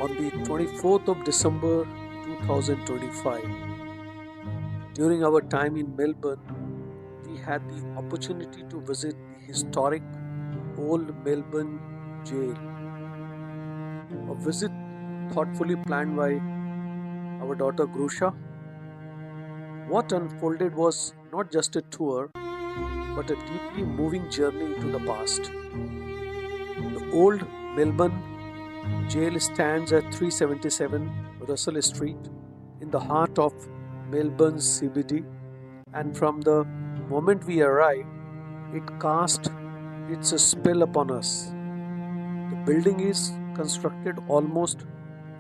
on the 24th of December 2025. During our time in Melbourne, we had the opportunity to visit the historic Old Melbourne Gaol, a visit thoughtfully planned by our daughter Grusha. What unfolded was not just a tour, but a deeply moving journey into the past. The Old Melbourne Gaol stands at 377 Russell Street in the heart of Melbourne's CBD, and from the moment we arrived, it cast its spell upon us. The building is constructed almost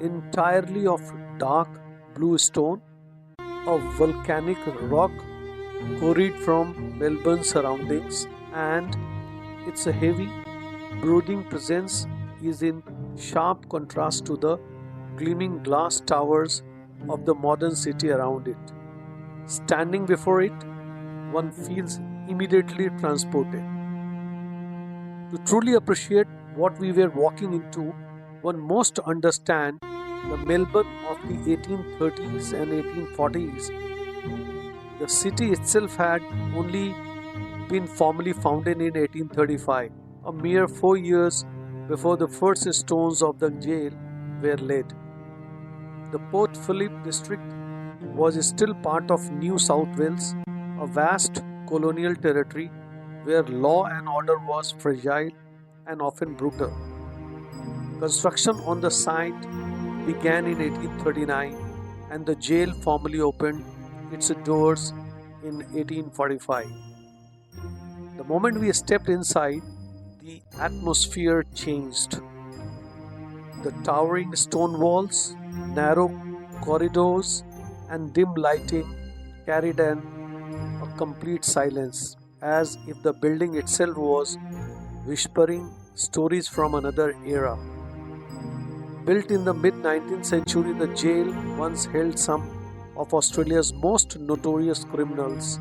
entirely of dark blue stone, a volcanic rock quarried from Melbourne's surroundings, and its heavy, brooding presence is in sharp contrast to the gleaming glass towers of the modern city around it. Standing before it, one feels immediately transported. To truly appreciate what we were walking into, one must understand the Melbourne of the 1830s and 1840s. The city itself had only been formally founded in 1835, a mere 4 years before the first stones of the jail were laid. The Port Phillip district was still part of New South Wales, a vast colonial territory where law and order was fragile and often brutal. Construction on the site began in 1839 and the jail formally opened its doors in 1845. The moment we stepped inside, the atmosphere changed. The towering stone walls, narrow corridors, and dim lighting carried a complete silence, as if the building itself was whispering stories from another era. Built in the mid-19th century, the jail once held some of Australia's most notorious criminals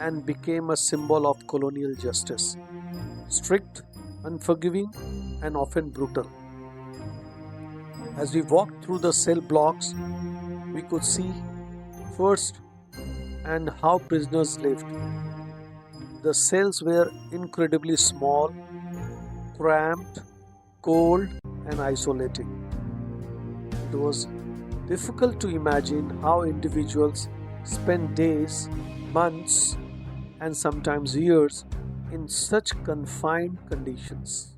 and became a symbol of colonial justice. Strict, unforgiving, and often brutal. As we walked through the cell blocks, we could see first and how prisoners lived. The cells were incredibly small, cramped, cold, and isolating. It was difficult to imagine how individuals spend days, months, and sometimes years in such confined conditions.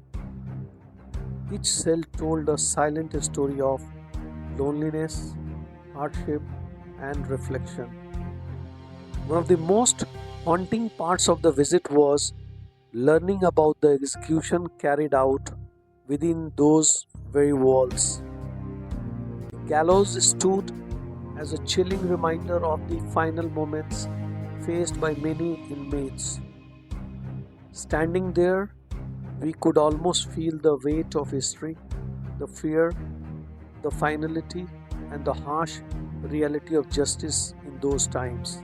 Each cell told a silent story of loneliness, hardship, and reflection. One of the most haunting parts of the visit was learning about the execution carried out within those very walls. The gallows stood as a chilling reminder of the final moments faced by many inmates. Standing there, we could almost feel the weight of history, the fear, the finality, and the harsh reality of justice in those times.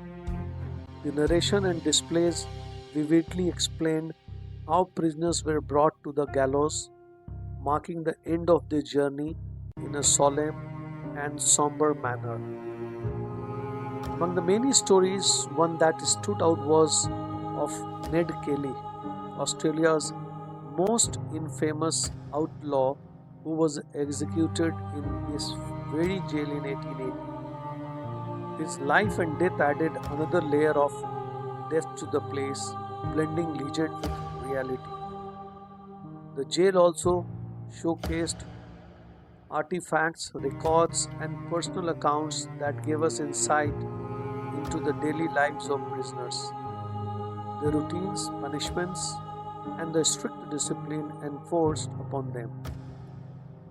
The narration and displays vividly explained how prisoners were brought to the gallows, marking the end of their journey in a solemn and somber manner. Among the many stories, one that stood out was of Ned Kelly, Australia's most infamous outlaw who was executed in this very jail in 1880. His life and death added another layer of depth to the place, blending legend with reality. The jail also showcased artifacts, records, and personal accounts that gave us insight into the daily lives of prisoners, their routines, punishments, and the strict discipline enforced upon them.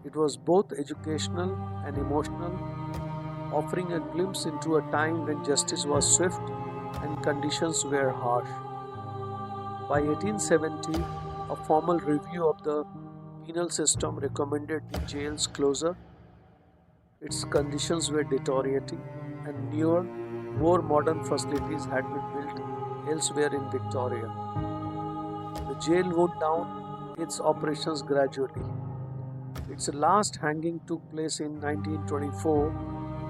It was both educational and emotional, offering a glimpse into a time when justice was swift and conditions were harsh. By 1870, a formal review of the penal system recommended the jail's closure. Its conditions were deteriorating, and newer, more modern facilities had been built elsewhere in Victoria. The jail wound down its operations gradually, Its last hanging took place in 1924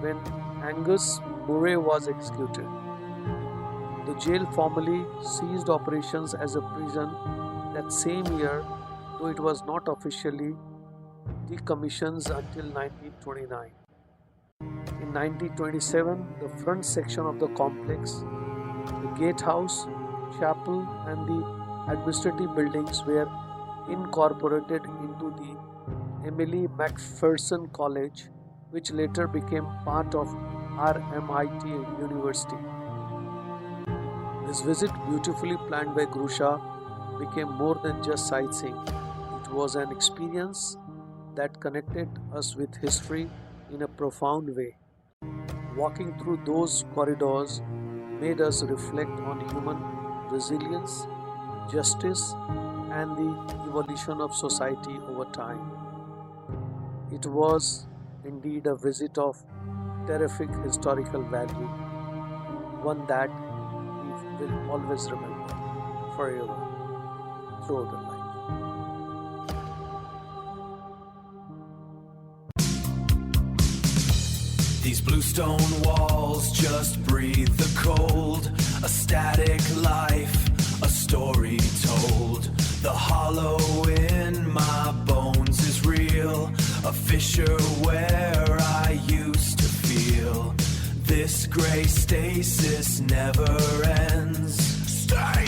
when Angus Murray was executed. The jail formally ceased operations as a prison that same year, though it was not officially decommissioned until 1929. In 1927, the front section of the complex, the gatehouse, chapel, and the administrative buildings were incorporated into the Emily McPherson College, which later became part of RMIT University. This visit, beautifully planned by Grusha, became more than just sightseeing. It was an experience that connected us with history in a profound way. Walking through those corridors made us reflect on human resilience, justice, and the evolution of society over time. It was indeed a visit of terrific historical value, one that we will always remember forever throughout the life. These bluestone walls just breathe the cold, a static life, a story told. The hollow in my bones is real, a fissure where I used to feel. This gray stasis never ends. Stay